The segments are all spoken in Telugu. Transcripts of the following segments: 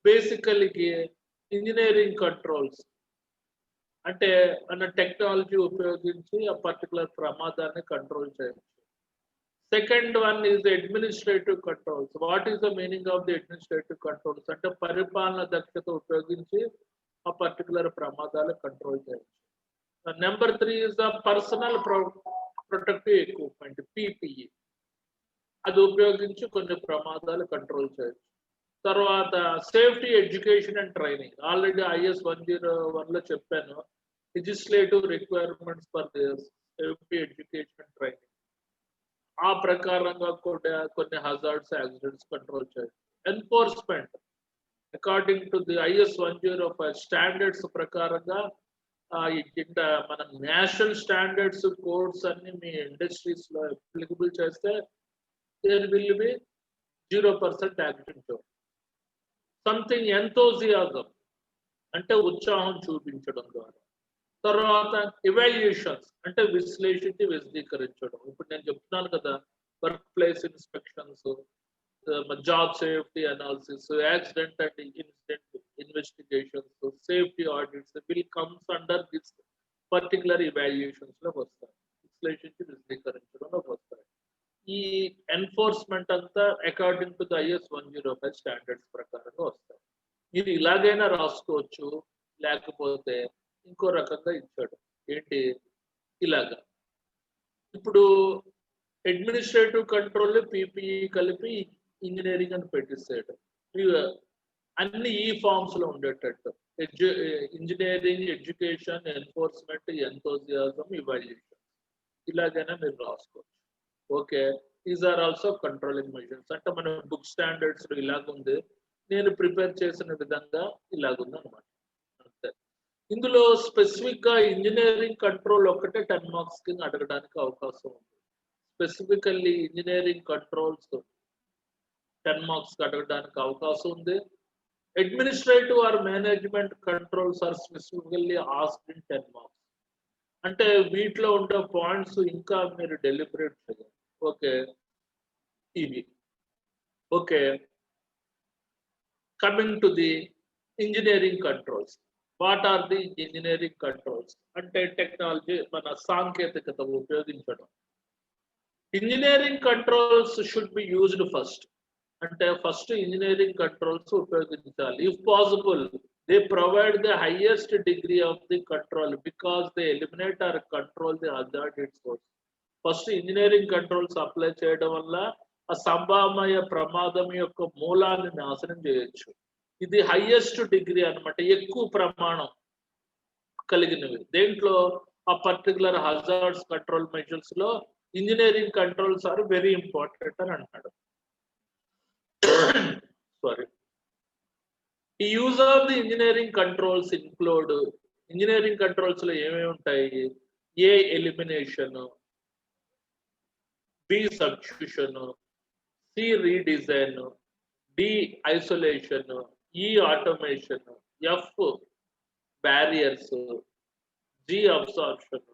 బేసికల్లీ ఇంజనీరింగ్ కంట్రోల్స్ అంటే మన టెక్నాలజీ ఉపయోగించి ఆ పర్టికులర్ ప్రమాదాన్ని కంట్రోల్ చేయొచ్చు. Second one is administrative controls. What is the meaning of the administrative controls అంటే పరిపాలన దక్షత ఉపయోగించి ఆ పర్టికులర్ ప్రమాదాలు కంట్రోల్ చేయొచ్చు. Number 3 is the personal protective equipment PPE. అది ఉపయోగించి కొన్ని ప్రమాదాలు కంట్రోల్ చేయొచ్చు. తర్వాత safety education and training. Already IS 101 లో చెప్పాను. Legislative requirements for safety education and training. ఆ ప్రకారంగా కూడా కొన్ని హజార్డ్స్ యాక్సిడెంట్స్ కంట్రోల్ చేయొచ్చు. Enforcement according to the IS 105 standards ప్రకారంగా మన నేషనల్ స్టాండర్డ్స్ కోడ్స్ అన్ని మీ ఇండస్ట్రీస్ లో అప్లికబుల్ చేస్తే there will be 0% accident. Something enthusiasm అంటే ఉత్సాహం చూపించడం ద్వారా. తర్వాత ఎవాల్యుయేషన్స్ అంటే విశ్లేషించి విశదీకరించడం. ఇప్పుడు నేను చెప్తున్నాను కదా, work place inspections, job safety analysis, accident and incident investigations, safety audits will comes under this particular evaluations లో వస్తాయి. విశ్లేషించి విశదీకరించడంలో వస్తాయి. ఈ ఎన్ఫోర్స్మెంట్ అంతా according to the IS 105 standards ప్రకారంగా వస్తాయి. మీరు ఇలాగైనా రాసుకోవచ్చు, లేకపోతే ఇంకో రకంగా ఇచ్చాడు. ఏంటి ఇలాగా. ఇప్పుడు అడ్మినిస్ట్రేటివ్ కంట్రోల్ PPE కలిపి ఇంజనీరింగ్ అని పెట్టిస్తాడు. అన్ని ఈ ఫార్మ్స్ లో ఉండేటట్టు engineering, education, enforcement, enthusiasm, evaluation ఇలాగైనా మీరు రాసుకోవచ్చు. Okay, these are also controlling measures. అంటే మన బుక్ స్టాండర్డ్స్ లో ఇలాగుంది, నేను ప్రిపేర్ చేసిన విధంగా ఇలాగుంది అనమాట. అంతే. ఇందులో స్పెసిఫిక్ గా ఇంజనీరింగ్ కంట్రోల్ ఒక్కటే 10 మార్క్స్ కింద అడగడానికి అవకాశం ఉంది. స్పెసిఫికల్లీ ఇంజనీరింగ్ కంట్రోల్స్ 10 మార్క్స్ అడగడానికి అవకాశం ఉంది. Administrative or management controls are specifically asked in 10 marks. అంటే వీటిలో ఉండే పాయింట్స్ ఇంకా మీరు డెలిబరేట్ చేయాలి. ఓకే, ఇవి okay. Coming to the engineering controls. What are the engineering controls అంటే టెక్నాలజీ, మన సాంకేతికత ఉపయోగించడం. Engineering controls should be used first. అంటే ఫస్ట్ ఇంజనీరింగ్ కంట్రోల్స్ ఉపయోగించాలి. If possible they provide the highest degree of the control because they eliminate or control the hazard at source. First engineering controls apply చేయడం వల్ల ఆ సంభావ్య ప్రమాదం యొక్క మూలాన్ని నాశనం చేయొచ్చు. ఇది హైయెస్ట్ డిగ్రీ అన్నమాట, ఎక్కువ ప్రమాణం కలిగినవి. దేంట్లో ఆ పర్టికులర్ హజార్డ్స్ కంట్రోల్ మెజర్స్ లో engineering controls are very important అని అంటాడు. సారీ. ఈ use of the engineering controls include, engineering controls లో ఏమేమి ఉంటాయి? A elimination, B substitution, C redesign, D isolation, E automation, F barriers, G absorption,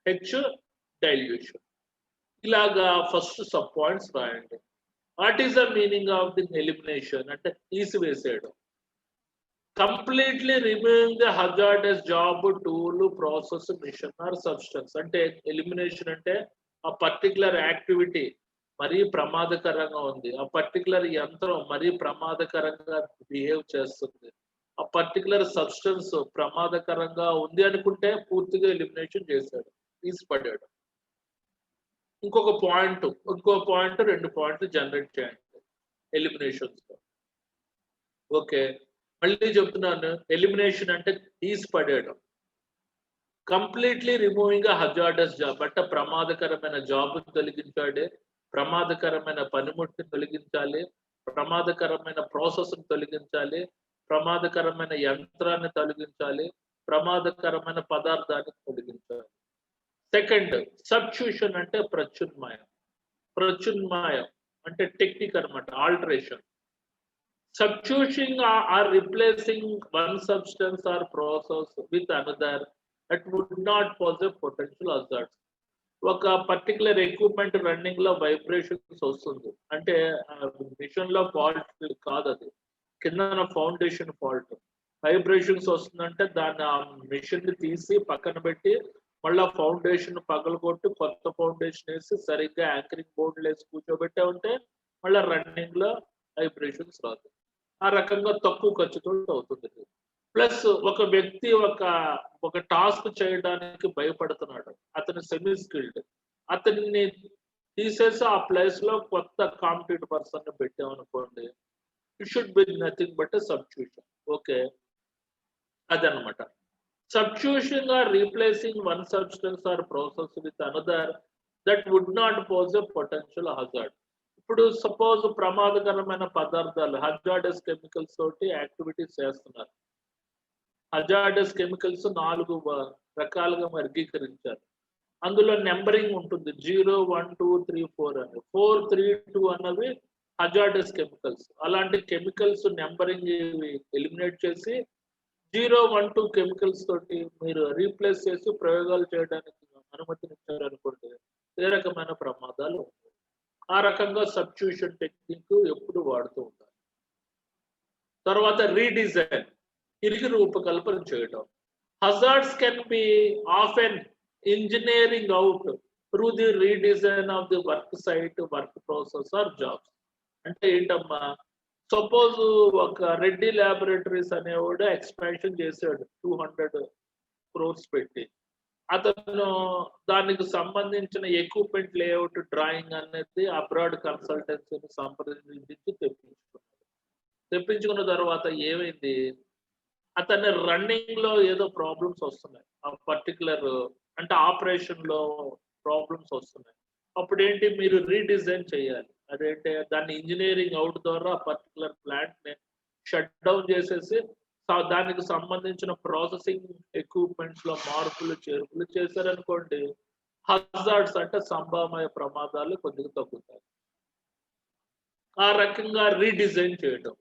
H dilution. ఇలాగా ఫస్ట్ సబ్ పాయింట్స్ రాయండి. What is the meaning of the elimination అంటే తీసివేసేయడం. Completely removing the hazardous job, tool, process, machine or substance. అంటే ఎలిమినేషన్ అంటే ఆ పర్టికులర్ యాక్టివిటీ మరీ ప్రమాదకరంగా ఉంది, ఆ పర్టికులర్ యంత్రం మరీ ప్రమాదకరంగా బిహేవ్ చేస్తుంది, ఆ పర్టికులర్ సబ్స్టెన్స్ ప్రమాదకరంగా ఉంది అనుకుంటే పూర్తిగా ఎలిమినేషన్ చేశాడు, తీసిపడ్డాడు. ఇంకో పాయింట్ 2 పాయింట్లు జనరేట్ చేయండి ఎలిమినేషన్స్. ఓకే, మళ్ళీ చెప్తున్నాను, ఎలిమినేషన్ అంటే తీసిపడేయడం. కంప్లీట్లీ రిమూవింగ్ హజార్డస్ జాబ్ అంటే ప్రమాదకరమైన జాబ్ తొలగించాలి, ప్రమాదకరమైన పనిముట్టుని తొలగించాలి, ప్రమాదకరమైన ప్రాసెస్ తొలగించాలి, ప్రమాదకరమైన యంత్రాన్ని తొలగించాలి, ప్రమాదకరమైన పదార్థాన్ని తొలగించాలి. సెకండ్, సబ్స్టిట్యూషన్ అంటే ప్రత్యామ్నాయం. ప్రత్యామ్నాయం అంటే టెక్నిక్ అన్నమాట, alteration. Substituting or replacing one substance or process with another that would not pose a potential hazard. ఒక పర్టికులర్ ఎక్విప్మెంట్ రన్నింగ్ లో వైబ్రేషన్స్ వస్తుంది, అంటే మిషన్ లో ఫాల్ట్ కాదు, అది కింద ఫౌండేషన్ ఫాల్ట్. వైబ్రేషన్స్ వస్తుందంటే దాన్ని ఆ మిషన్ ని తీసి పక్కన పెట్టి మళ్ళీ ఫౌండేషన్ పగలగొట్టి కొత్త ఫౌండేషన్ వేసి సరిగ్గా యాంకరింగ్ బోర్డులు వేసి కూర్చోబెట్టే ఉంటే మళ్ళీ రన్నింగ్ లో వైబ్రేషన్స్ రాదు. ఆ రకంగా తక్కువ ఖర్చుతో అవుతుంది. ప్లస్ ఒక వ్యక్తి ఒక టాస్క్ చేయడానికి భయపడుతున్నాడు, అతను సెమీ స్కిల్డ్, అతన్ని తీసేసి ఆ ప్లేస్ లో కొత్త కాంపిటెంట్ పర్సన్ ని పెట్టామనుకోండి, it should be nothing but substitution. Okay, అదనమాట. Substituting or replacing one substance or process with another that would not pose a potential hazard. ఇప్పుడు సపోజ్ ప్రమాదకరమైన పదార్థాలు హజార్డస్ కెమికల్స్ తోటి యాక్టివిటీస్ చేస్తున్నారు. హజార్డస్ కెమికల్స్ 4 రకాలుగా వర్గీకరించారు. అందులో నెంబరింగ్ ఉంటుంది, 0, 1, 2, 3, 4 అని. 4, 3, 2 అన్నవి హజార్డస్ కెమికల్స్. అలాంటి కెమికల్స్ నెంబరింగ్ ఎలిమినేట్ చేసి 0, 1, 2 కెమికల్స్ తోటి మీరు రీప్లేస్ చేసి ప్రయోగాలు చేయడానికి అనుమతినిచ్చారనుకోండి, ఏ రకమైన ప్రమాదాలు ఉంటాయి. ఆ రకంగా సబ్స్టిట్యూషన్ టెక్నిక్ ఎప్పుడు వాడుతూ ఉంటారు. తర్వాత రీడిజైన్, తిరిగి రూపకల్పన చేయడం. Hazards can be often engineering out through the redesign of the work site, work process or jobs. అంటే ఏంటమ్మా, సపోజ్ ఒక రెడ్డి ల్యాబొరేటరీస్ అనేవాడు ఎక్స్పాన్షన్ చేశాడు 200 crores పెట్టి. అతను దానికి సంబంధించిన ఎక్విప్మెంట్ లేఅవుట్ డ్రాయింగ్ అనేది అబ్రాడ్ కన్సల్టెన్సీని సంప్రదించి తెప్పించుకున్న తర్వాత ఏమైంది, అతని రన్నింగ్ లో ఏదో ప్రాబ్లమ్స్ వస్తున్నాయి, ఆ పర్టికులర్ అంటే ఆపరేషన్ లో ప్రాబ్లమ్స్ వస్తున్నాయి. అప్పుడు ఏంటి, మీరు రీడిజైన్ చేయాలి. అదేంటే దాన్ని ఇంజనీరింగ్ అవుట్ ద్వారా పర్టికులర్ ప్లాంట్ ని షట్ డౌన్ చేసేసి దానికి సంబంధించిన ప్రాసెసింగ్ ఎక్విప్మెంట్స్ లో మార్పులు చేర్పులు చేశారనుకోండి, హజార్డ్స్ అంటే సంభావ్య ప్రమాదాలు కొద్దిగా తగ్గుతాయి. ఆ రకంగా రీడిజైన్ చేయడం.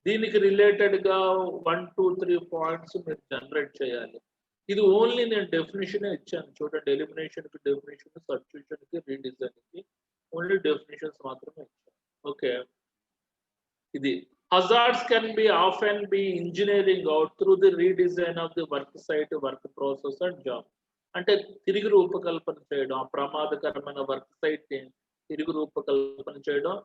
దీనికి రిలేటెడ్ గా 1, 2, 3 పాయింట్స్ మీరు జనరేట్ చేయాలి. ఇది ఓన్లీ నేను డెఫినేషన్ ఇచ్చాను చూడండి, ఎలిమినేషన్ కి డెఫినేషన్, సబ్స్టిట్యూషన్ కి, రీడిజైన్ కి ఓన్లీ డెఫినేషన్స్ మాత్రమే ఇచ్చాను. ఓకే, ఇది hazards can be often be engineering out through the redesign of the work site, work process and job. అంటే తిరిగి రూపకల్పన చేయడం, ఆ ప్రమాదకరమైన వర్క్ సైట్ ని తిరిగి రూపకల్పన చేయడం,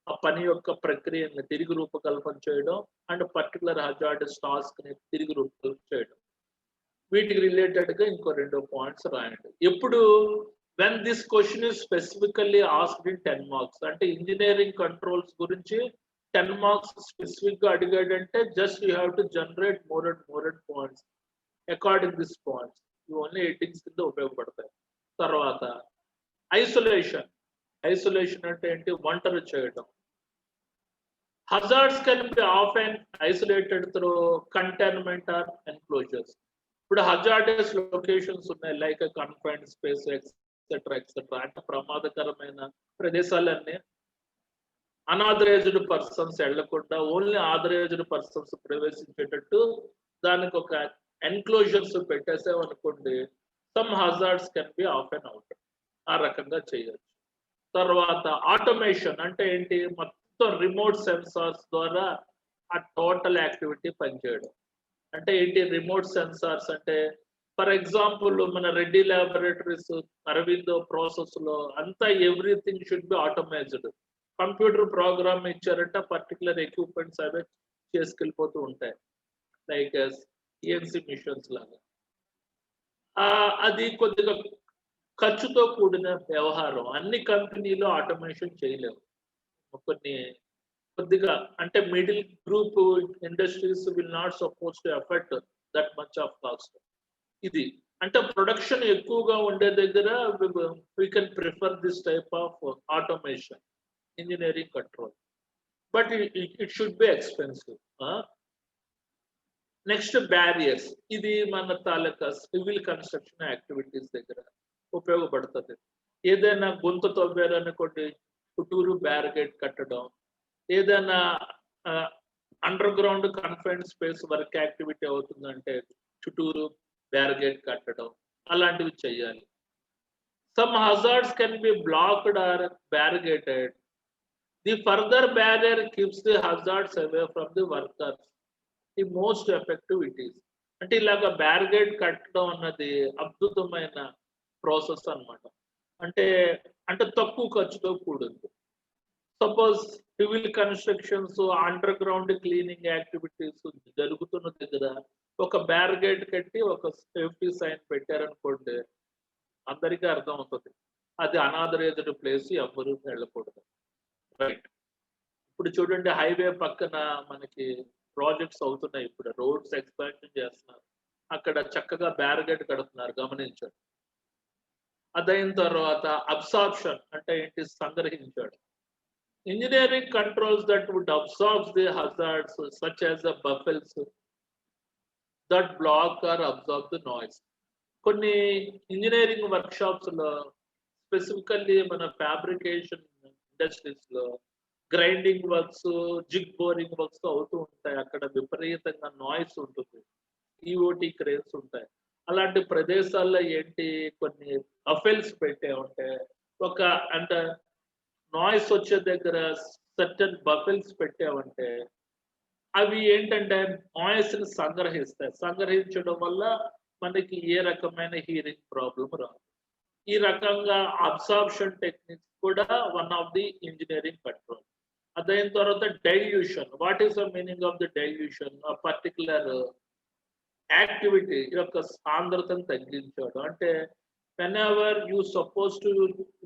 ఆ పని యొక్క ప్రక్రియని తిరిగి రూపకల్పన చేయడం, అండ్ పర్టికులర్ హజార్డస్ టాస్క్ ని తిరిగి రూపకల్పన చేయడం. వీటికి రిలేటెడ్ గా ఇంకో 2 పాయింట్స్ రాయండి. ఎప్పుడు when this question is specifically asked in 10 marks, అంటే ఇంజనీరింగ్ కంట్రోల్స్ గురించి 10 మార్క్స్ స్పెసిఫిక్ గా అడిగాడంటే just you have to generate more and points according this points. ఇవి ఓన్లీ ఎడిటింగ్స్ కింద ఉపయోగపడతాయి. తర్వాత ఐసోలేషన్ అంటే ఏంటి, ఒంటరి చేయడం. Hazards can be often isolated through containment or enclosures. ఇప్పుడు హజార్డస్ లొకేషన్స్ ఉన్నాయి, లైక్ కన్ఫైన్డ్ స్పేస్ ఎక్సెట్రా. అంటే ప్రమాదకరమైన ప్రదేశాలన్నీ అనాథరైజ్డ్ పర్సన్స్ వెళ్లకుండా ఓన్లీ ఆథరైజ్డ్ పర్సన్స్ ప్రవేశించేటట్టు దానికి ఒక ఎన్క్లోజర్స్ పెట్టేసామనుకోండి, some hazards can be often out. ఆ రకంగా చేయొచ్చు. తర్వాత ఆటోమేషన్ అంటే ఏంటి, మొత్తం రిమోట్ సెన్సార్స్ ద్వారా ఆ టోటల్ యాక్టివిటీ పనిచేయడం. అంటే ఏంటి రిమోట్ సెన్సార్స్ అంటే, ఫర్ ఎగ్జాంపుల్ మన రెడ్డి ల్యాబొరేటరీస్, అరవిందో ప్రాసెస్ లో అంతా everything should be automated. Computer program ఇచ్చారంటే పర్టికులర్ ఎక్విప్మెంట్స్ అవే చేసుకెళ్ళిపోతూ ఉంటాయి, లైక్ ఈఎన్సి మిషన్స్ లాగా. అది కొద్దిగా ఖర్చుతో కూడిన వ్యవహారం. అన్ని కంపెనీలు ఆటోమేషన్ చేయలేవు. కొద్దిగా అంటే middle group industries will not suppose to effect that much of cost. ఇది అంటే ప్రొడక్షన్ ఎక్కువగా ఉండే దగ్గర we can prefer this type of automation, engineering control, but it should be expensive. Next barriers, ఇది మన తాలూకా సివిల్ కన్స్ట్రక్షన్ యాక్టివిటీస్ దగ్గర ఉపయోగపడుతుంది. ఏదైనా గుంత తవ్వారనుకోండి, చుట్టూరు బ్యారికేడ్ కట్టడం, ఏదైనా under ground confined space work activity అవుతుందంటే చుట్టూరు బ్యారికేడ్ కట్టడం, అలాంటివి చేయాలి. Some hazards can be blocked or barricaded. The further barrier keeps the hazards away from the workers. The most effective it is. అంటే ఇలాగ బ్యారిగేడ్ కట్టడం అన్నది అద్భుతమైన ప్రాసెస్ అన్నమాట. అంటే అంటే తక్కువ ఖర్చుతో కూడింది. Suppose civil constructions, underground cleaning activities జరుగుతున్న దగ్గర ఒక బ్యారిగేడ్ కట్టి ఒక సేఫ్టీ సైన్ పెట్టారనుకోండి, అందరికీ అర్థం అవుతుంది. అది అనాథరైజ్డ్ ప్లేస్, ఎవ్వరూ వెళ్ళకూడదు. రైట్. ఇప్పుడు చూడండి, హైవే పక్కన మనకి ప్రాజెక్ట్స్ అవుతున్నాయి. ఇప్పుడు రోడ్స్ ఎక్స్పాన్షన్ చేస్తున్నారు. అక్కడ చక్కగా బ్యారిగేడ్ కడుతున్నారు, గమనించండి. అదైన తర్వాత అబ్సార్ప్షన్ అంటే ఏంటి? సంగ్రహించాడు. Engineering controls that would absorb the hazards such as the baffles that block or absorb the noise. కొన్ని ఇంజనీరింగ్ వర్క్ షాప్స్ లో, స్పెసిఫికల్లీ మన ఫ్యాబ్రికేషన్ ఇండస్ట్రీస్ లో grinding works, jig boring works అవుతూ ఉంటాయి. అక్కడ విపరీతంగా నాయిస్ ఉంటుంది, ఈఓటి క్రేన్స్ ఉంటాయి. అలాంటి ప్రదేశాల్లో ఏంటి, కొన్ని అఫెల్స్ పెట్టే ఉంటే, ఒక అంటే నాయిస్ వచ్చే దగ్గర సర్టన్ బఫెల్స్ పెట్టామంటే అవి ఏంటంటే నాయిస్ ని సంగ్రహిస్తాయి. సంగ్రహించడం వల్ల మనకి ఏ రకమైన హీరింగ్ ప్రాబ్లం రాదు. ఈ రకంగా అబ్సార్ప్షన్ టెక్నిక్స్ కూడా one of the engineering control. అదైన తర్వాత dilution. What is the meaning of the dilution? Particular activity యొక్క సాంద్రతను తగ్గించడం. అంటే whenever you suppose to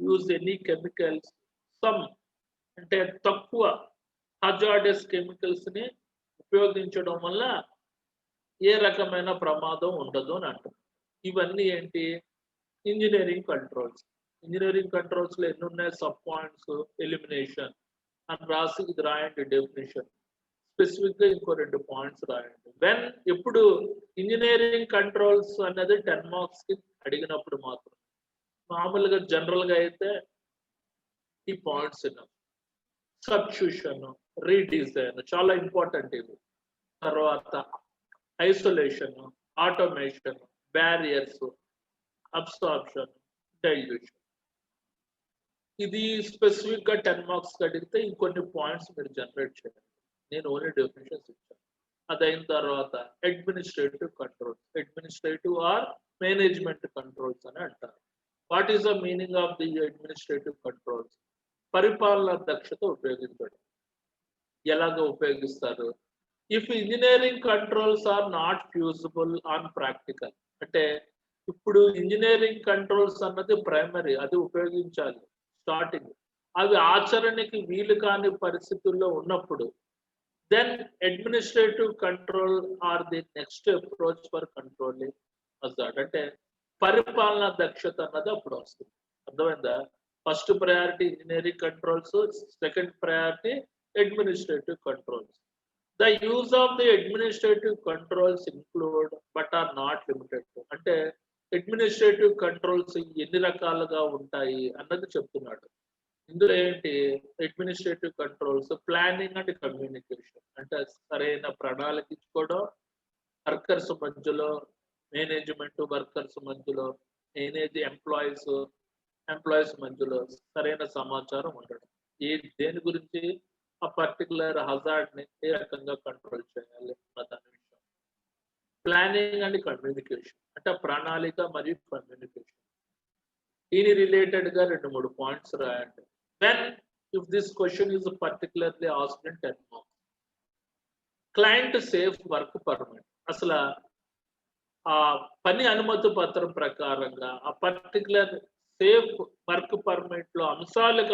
use any chemicals, some అంటే తక్కువ హజార్డస్ కెమికల్స్ ని ఉపయోగించడం వల్ల ఏ రకమైన ప్రమాదం ఉండదు అని అంటారు. ఇవన్నీ ఏంటి? Engineering controls. ఇంజనీరింగ్ కంట్రోల్స్ లో ఎన్ని ఉన్నాయి? సబ్ పాయింట్స్, ఎలిమినేషన్ అని రాసి ఇది రాయండి. డెఫినేషన్ స్పెసిఫిక్ గా ఇంకో 2 పాయింట్స్ రాయండి. వెన్ ఎప్పుడు ఇంజనీరింగ్ కంట్రోల్స్ అనేది 10 మార్క్స్ కి అడిగినప్పుడు మాత్రం. మామూలుగా జనరల్ గా అయితే ఈ పాయింట్స్ సబ్స్టిట్యూషన్, రీడిజైన్ చాలా ఇంపార్టెంట్ ఇవి. తర్వాత isolation, automation, barriers, absorption, dilution. ఇది స్పెసిఫిక్ గా 10 మార్క్స్ అడిగితే ఇంకొన్ని పాయింట్స్ మీరు జనరేట్ చేయాలి. నేను ఓన్లీ డెఫినేషన్స్ ఇచ్చాను. అదైన తర్వాత administrative controls. Administrative or management controls అని అంటారు. What is the meaning of the administrative controls? పరిపాలన దక్షత ఉపయోగించడం. ఎలాగ ఉపయోగిస్తారు? If engineering controls are not feasible on practical. అంటే ఇప్పుడు ఇంజనీరింగ్ కంట్రోల్స్ అన్నది ప్రైమరీ, అది ఉపయోగించాలి స్టార్టింగ్. అవి ఆచరణకి వీలు కాని పరిస్థితుల్లో ఉన్నప్పుడు then administrative control are the next approach for controlling hazard. అంటే పరిపాలన దక్షత అన్నది అప్పుడు వస్తుంది. అర్థమైందా? First priority engineering controls, second priority administrative controls. The use of the administrative controls include but are not limited to. అంటే అడ్మినిస్ట్రేటివ్ కంట్రోల్స్ ఎన్ని రకాలుగా ఉంటాయి అన్నది చెప్తున్నాడు. ఇందులో ఏంటి? Administrative controls planning and communication. అంటే సరైన ప్రణాళిక ఇచ్చుకోవడం, వర్కర్స్ మధ్యలో, మేనేజ్మెంట్ వర్కర్స్ మధ్యలో, ఎంప్లాయీస్ మధ్యలో సరైన సమాచారం ఉండడం. దేని గురించి? ఆ పర్టికులర్ హజార్డ్ ని ఏ రకంగా కంట్రోల్ చేయాలి అన్న విషయం. ప్లానింగ్ అండ్ కమ్యూనికేషన్ అంటే ప్రణాళిక మరియు కమ్యూనికేషన్. దీని రిలేటెడ్ గా 2-3 పాయింట్స్ రాయండి. When if this question is particularly asked in 10 marks. Client safe work permit. అసలు ఆ పని అనుమతి పత్రం ప్రకారంగా ఆ పర్టికులర్ సేఫ్ వర్క్ పర్మిట్ లో అంశాలకు